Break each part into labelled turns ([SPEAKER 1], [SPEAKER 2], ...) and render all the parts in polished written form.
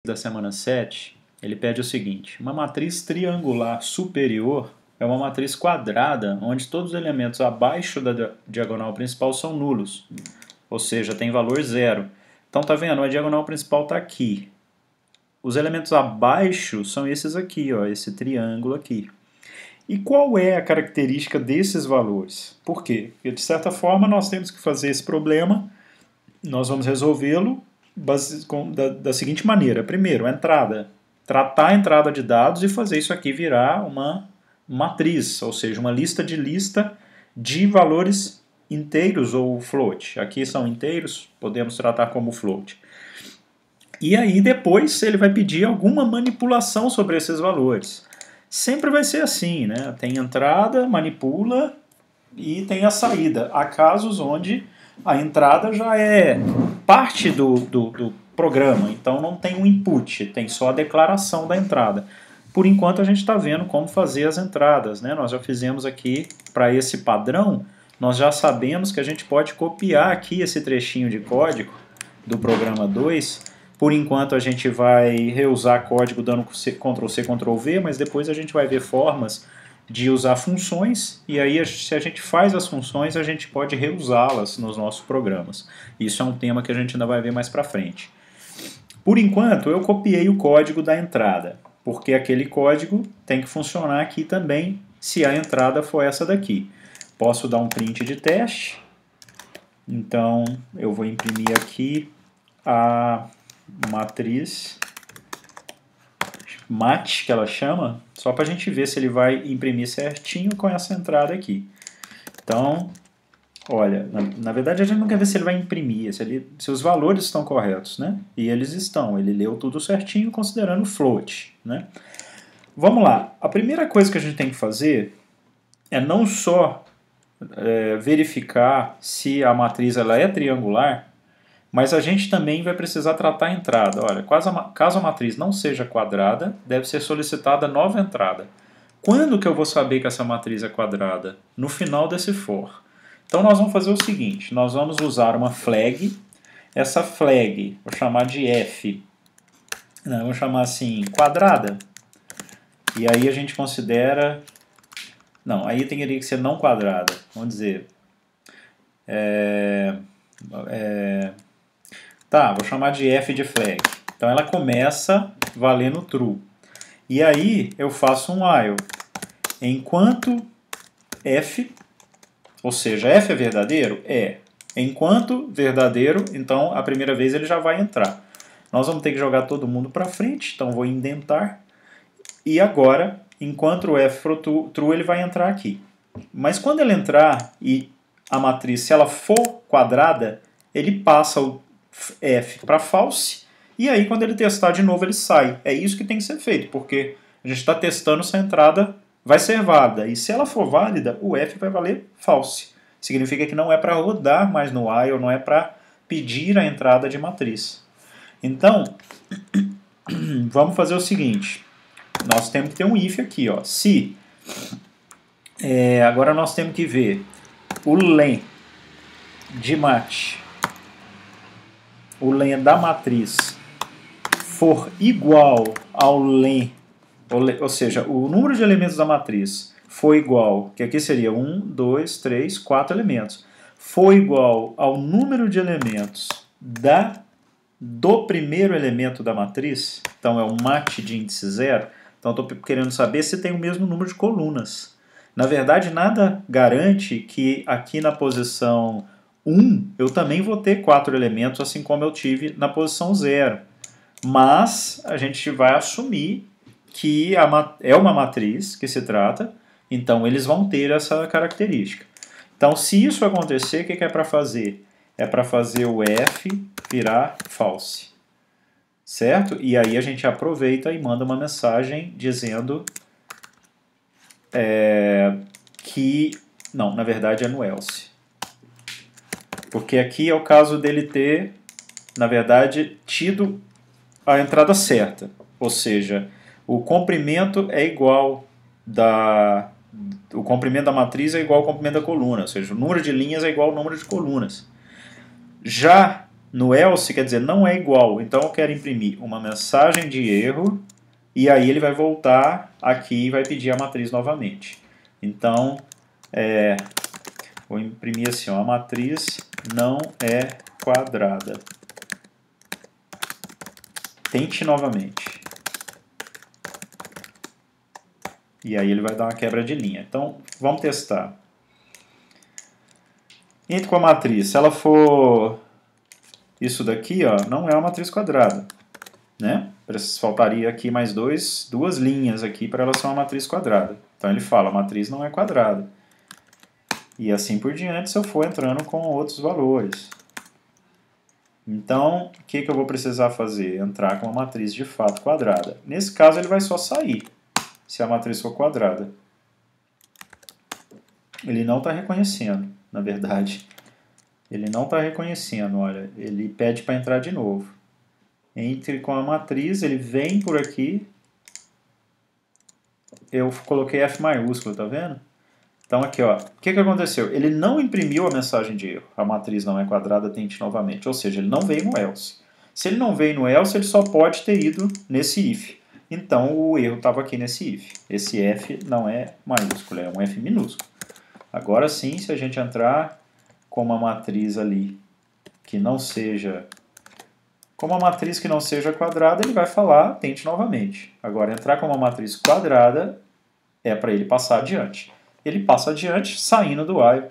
[SPEAKER 1] da semana 7, ele pede o seguinte: uma matriz triangular superior é uma matriz quadrada onde todos os elementos abaixo da diagonal principal são nulos, ou seja, tem valor zero. Então tá vendo? A diagonal principal está aqui. Os elementos abaixo são esses aqui, ó, esse triângulo aqui. E qual é a característica desses valores? Por quê? Porque de certa forma nós temos que fazer esse problema, nós vamos resolvê-lo da seguinte maneira. Primeiro, a entrada. Tratar a entrada de dados e fazer isso aqui virar uma matriz, ou seja, uma lista de valores inteiros ou float. Aqui são inteiros, podemos tratar como float. E aí depois ele vai pedir alguma manipulação sobre esses valores. Sempre vai ser assim, né? Tem entrada, manipula e tem a saída. Há casos onde a entrada já é parte do programa, então não tem um input, tem só a declaração da entrada. Por enquanto a gente está vendo como fazer as entradas, né? Nós já fizemos aqui para esse padrão, nós já sabemos que a gente pode copiar aqui esse trechinho de código do programa 2. Por enquanto a gente vai reusar código dando Ctrl+C, Ctrl+V, mas depois a gente vai ver formas de usar funções, e aí se a gente faz as funções, a gente pode reusá-las nos nossos programas. Isso é um tema que a gente ainda vai ver mais para frente. Por enquanto eu copiei o código da entrada, porque aquele código tem que funcionar aqui também se a entrada for essa daqui. Posso dar um print de teste, então eu vou imprimir aqui a matriz mat, que ela chama, só para a gente ver se ele vai imprimir certinho com essa entrada aqui. Então, olha, na verdade a gente não quer ver se ele vai imprimir, se os valores estão corretos, né? E eles estão, ele leu tudo certinho considerando float, né? Vamos lá, a primeira coisa que a gente tem que fazer é não só verificar se a matriz ela é triangular, mas a gente também vai precisar tratar a entrada. Olha, caso a matriz não seja quadrada, deve ser solicitada nova entrada. Quando que eu vou saber que essa matriz é quadrada? No final desse for. Então nós vamos fazer o seguinte, nós vamos usar uma flag, essa flag, vou chamar de f, não, vou chamar assim, quadrada, e aí a gente considera, não, aí teria que ser não quadrada, vamos dizer, tá, vou chamar de f de flag. Então ela começa valendo true. E aí eu faço um while. Enquanto f, ou seja, f é verdadeiro? É. Enquanto verdadeiro, então a primeira vez ele já vai entrar. Nós vamos ter que jogar todo mundo para frente, então vou indentar. E agora, enquanto o f for true, ele vai entrar aqui. Mas quando ele entrar e a matriz, se ela for quadrada, ele passa o f para false, e aí quando ele testar de novo ele sai. É isso que tem que ser feito, porque a gente está testando se a entrada vai ser válida, e se ela for válida, o f vai valer false. Significa que não é para rodar mais no while, não é para pedir a entrada de matriz. Então, vamos fazer o seguinte, nós temos que ter um if aqui, ó. Se, agora nós temos que ver o len de mat, o len da matriz for igual ao len, ou seja, o número de elementos da matriz for igual, que aqui seria 1, 2, 3, 4 elementos, for igual ao número de elementos do primeiro elemento da matriz, então é um mat de índice 0, então estou querendo saber se tem o mesmo número de colunas. Na verdade, nada garante que aqui na posição 1 eu também vou ter 4 elementos, assim como eu tive na posição 0. Mas a gente vai assumir que é uma matriz que se trata, então eles vão ter essa característica. Então, se isso acontecer, o que é para fazer? É para fazer o f virar false. Certo? E aí a gente aproveita e manda uma mensagem dizendo que... Não, na verdade é no else. Porque aqui é o caso dele ter, na verdade, tido a entrada certa. Ou seja, o comprimento é igual o comprimento da matriz é igual ao comprimento da coluna. Ou seja, o número de linhas é igual ao número de colunas. Já No else, quer dizer, não é igual. Então eu quero imprimir uma mensagem de erro e aí ele vai voltar aqui e vai pedir a matriz novamente. Então, vou imprimir assim, ó, a matriz não é quadrada. Tente novamente. E aí ele vai dar uma quebra de linha. Então, vamos testar. Entre com a matriz. Se ela for isso daqui, ó, não é uma matriz quadrada, né? Faltaria aqui mais duas linhas aqui para ela ser uma matriz quadrada. Então ele fala, a matriz não é quadrada. E assim por diante se eu for entrando com outros valores. Então, o que eu vou precisar fazer? Entrar com uma matriz de fato quadrada. Nesse caso ele vai só sair, se a matriz for quadrada. Ele não está reconhecendo, na verdade. Ele não está reconhecendo, olha. Ele pede para entrar de novo. Entre com a matriz, ele vem por aqui. Eu coloquei F maiúsculo, tá vendo? Então aqui, ó, o que aconteceu? Ele não imprimiu a mensagem de erro. A matriz não é quadrada, tente novamente. Ou seja, ele não veio no else. Se ele não veio no else, ele só pode ter ido nesse if. Então o erro estava aqui nesse if. Esse F não é maiúsculo, é um F minúsculo. Agora sim, se a gente entrar com uma matriz ali que não seja... Com uma matriz que não seja quadrada, ele vai falar, tente novamente. Agora, entrar com uma matriz quadrada é para ele passar adiante. Ele passa adiante, saindo do while,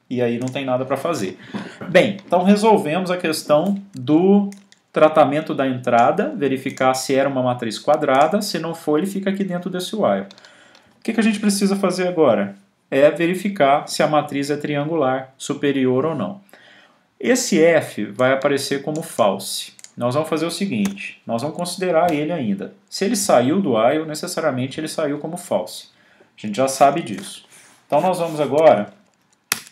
[SPEAKER 1] e aí não tem nada para fazer. Bem, então resolvemos a questão do tratamento da entrada, verificar se era uma matriz quadrada, se não for, ele fica aqui dentro desse while. O que a gente precisa fazer agora? É verificar se a matriz é triangular, superior ou não. Esse F vai aparecer como false. Nós vamos fazer o seguinte, nós vamos considerar ele ainda. Se ele saiu do while, necessariamente ele saiu como false. A gente já sabe disso. Então nós vamos agora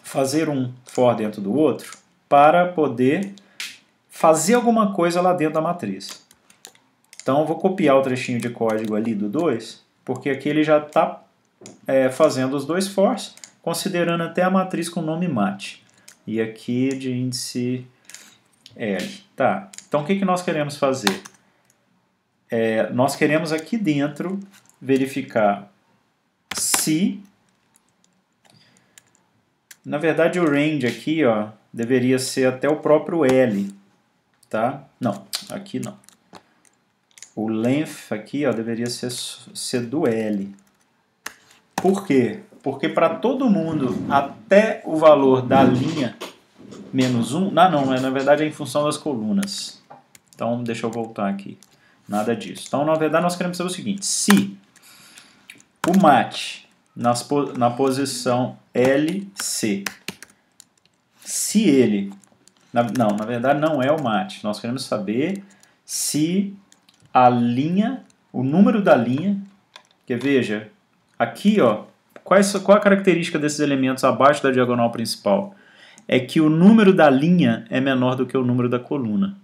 [SPEAKER 1] fazer um for dentro do outro para poder fazer alguma coisa lá dentro da matriz. Então eu vou copiar o trechinho de código ali do 2, porque aqui ele já está fazendo os dois fors, considerando até a matriz com nome mat. E aqui de índice L. Tá. Então o que nós queremos fazer? Nós queremos aqui dentro verificar se... Na verdade o range aqui, ó, deveria ser até o próprio L. Tá? Não, aqui não. O length aqui, ó, deveria ser do L. Por quê? Porque para todo mundo, até o valor da linha menos 1... Não, na verdade é em função das colunas. Então, deixa eu voltar aqui. Nada disso. Então, na verdade, nós queremos saber o seguinte. Se o mat na posição LC, se ele... na verdade, não é o mat. Nós queremos saber se a linha, o número da linha... Que veja, aqui, ó, qual a característica desses elementos abaixo da diagonal principal? É que o número da linha é menor do que o número da coluna.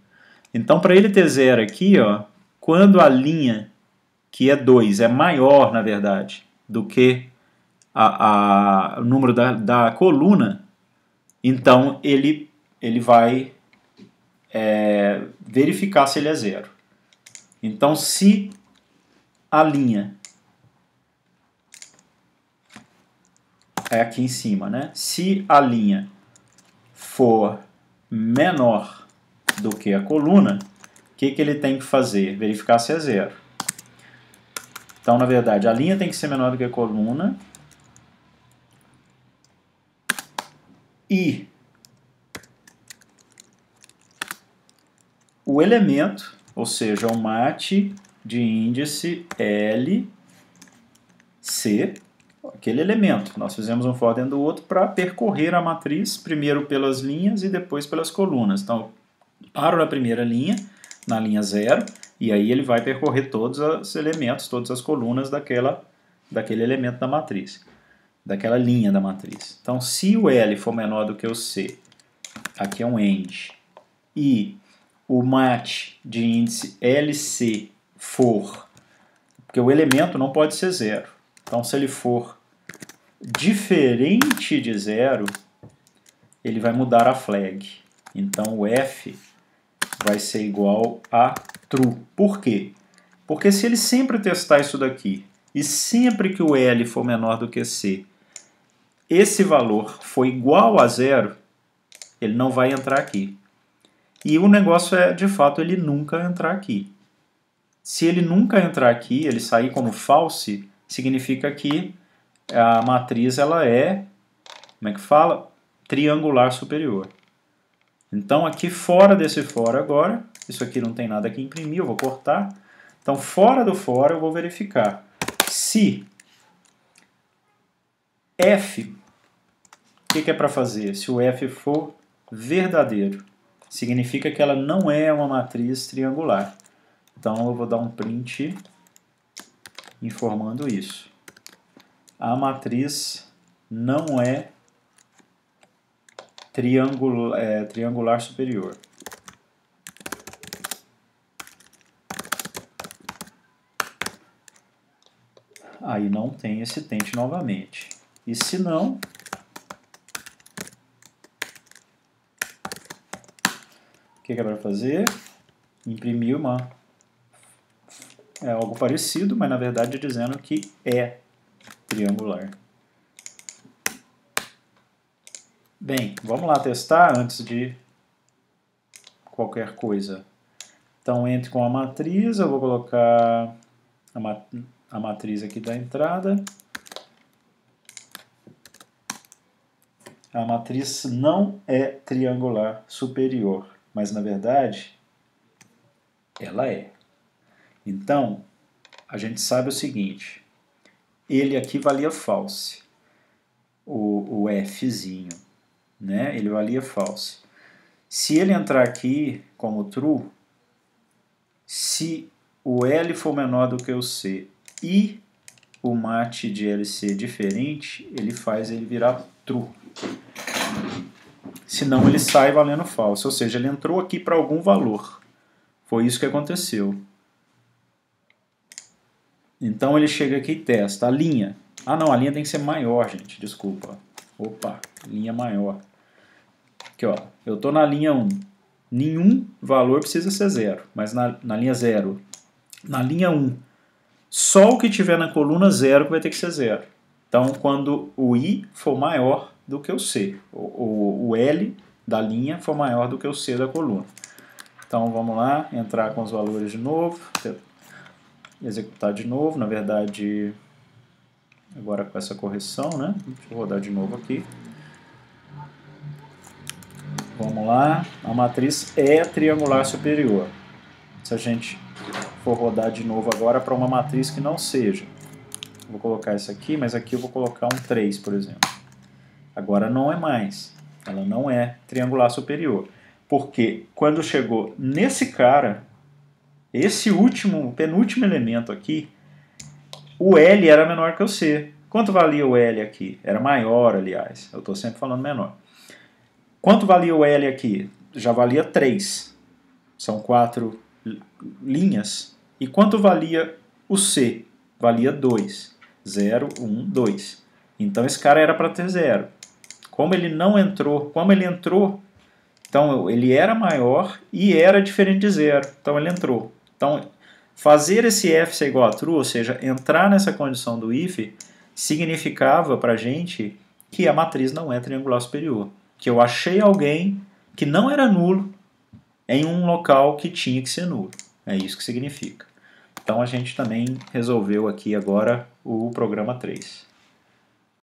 [SPEAKER 1] Então, para ele ter zero aqui, ó, quando a linha, que é 2, é maior, na verdade, do que o número da coluna, então ele vai verificar se ele é zero. Então, se a linha é aqui em cima, né? Se a linha for menor do que a coluna, o que ele tem que fazer? Verificar se é zero. Então, na verdade, a linha tem que ser menor do que a coluna e o elemento, ou seja, o mat de índice L, C, aquele elemento. Nós fizemos um for dentro do outro para percorrer a matriz, primeiro pelas linhas e depois pelas colunas. Então, paro na primeira linha, na linha 0, e aí ele vai percorrer todos os elementos, todas as colunas daquele elemento da matriz, daquela linha da matriz. Então, se o L for menor do que o C, aqui é um end, e o mat de índice LC for, porque o elemento não pode ser 0. Então, se ele for diferente de 0, ele vai mudar a flag. Então, o F vai ser igual a true. Por quê? Porque se ele sempre testar isso daqui, e sempre que o L for menor do que C, esse valor for igual a 0, ele não vai entrar aqui. E o negócio é, de fato, ele nunca entrar aqui. Se ele nunca entrar aqui, ele sair como false, significa que a matriz ela é, como é que fala? Triangular superior. Então aqui fora desse fora agora, isso aqui não tem nada que imprimir, eu vou cortar. Então fora do fora eu vou verificar se f, o que é para fazer? Se o f for verdadeiro, significa que ela não é uma matriz triangular. Então eu vou dar um print informando isso. A matriz não é triangular superior. Aí não tem esse tente novamente. E se não, o que é para fazer? Imprimir algo parecido, mas na verdade é dizendo que é triangular. Bem, vamos lá testar antes de qualquer coisa. Então entre com a matriz, eu vou colocar a matriz aqui da entrada. A matriz não é triangular superior, mas na verdade ela é. Então, a gente sabe o seguinte, ele aqui valia false, o Fzinho, né? Ele valia false. Se ele entrar aqui como true, se o L for menor do que o C e o mat de LC diferente, ele faz ele virar true. Senão ele sai valendo false, ou seja, ele entrou aqui para algum valor. Foi isso que aconteceu. Então ele chega aqui e testa a linha. Ah não, a linha tem que ser maior, gente, desculpa. Opa, linha maior. Aqui ó, eu estou na linha 1. Nenhum valor precisa ser 0, mas na linha 0. Na linha 1, só o que tiver na coluna 0 que vai ter que ser 0. Então quando o I for maior do que o C, o L da linha for maior do que o C da coluna. Então vamos lá, entrar com os valores de novo, executar de novo, na verdade, agora com essa correção, né? Deixa eu rodar de novo aqui. Vamos lá, a matriz é triangular superior. Se a gente for rodar de novo agora para uma matriz que não seja, vou colocar isso aqui, mas aqui eu vou colocar um 3, por exemplo. Agora não é mais, ela não é triangular superior. Porque quando chegou nesse cara, esse penúltimo elemento aqui, o L era menor que o C. Quanto valia o L aqui? Era maior, aliás. Eu estou sempre falando menor. Quanto valia o L aqui? Já valia 3. São 4 linhas. E quanto valia o C? Valia 2. 0, 1, 2. Então esse cara era para ter 0. Como ele não entrou, então ele era maior e era diferente de 0. Então ele entrou. Então fazer esse f ser igual a true, ou seja, entrar nessa condição do if, significava para a gente que a matriz não é triangular superior. Que eu achei alguém que não era nulo em um local que tinha que ser nulo. É isso que significa. Então a gente também resolveu aqui agora o programa 3.